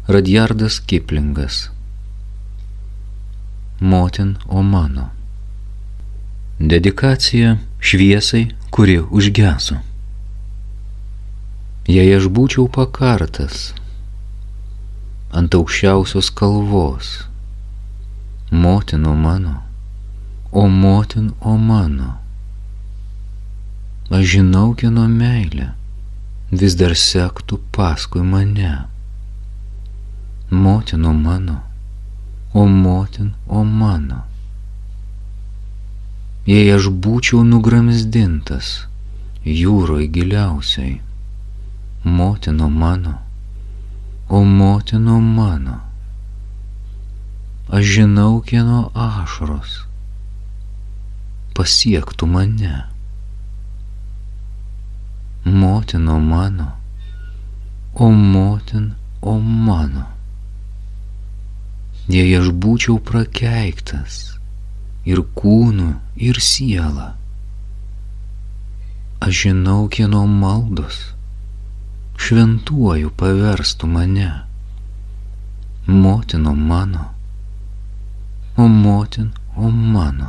Rudyardas Kiplingas. Motin, o mano. Dedikacija šviesai, kuri užgeso. Jei aš būčiau pakartas ant aukščiausios kalvos, motin, o mano, o motin, o mano, aš žinau, kieno meilė vis dar sektų paskui mane. Motin, o mano, o motin, o mano. Jei aš būčiau nugramzdintas jūroj giliausiai, motin, o mano, o motin, o mano, aš žinau, kieno ašaros pasiektų mane. Motin, o mano, o motin, o mano. Jei aš būčiau prakeiktas ir kūnu, ir siela, aš žinau, kieno maldos šventuoju paverstų mane. Motin, o mano, o motin, o mano.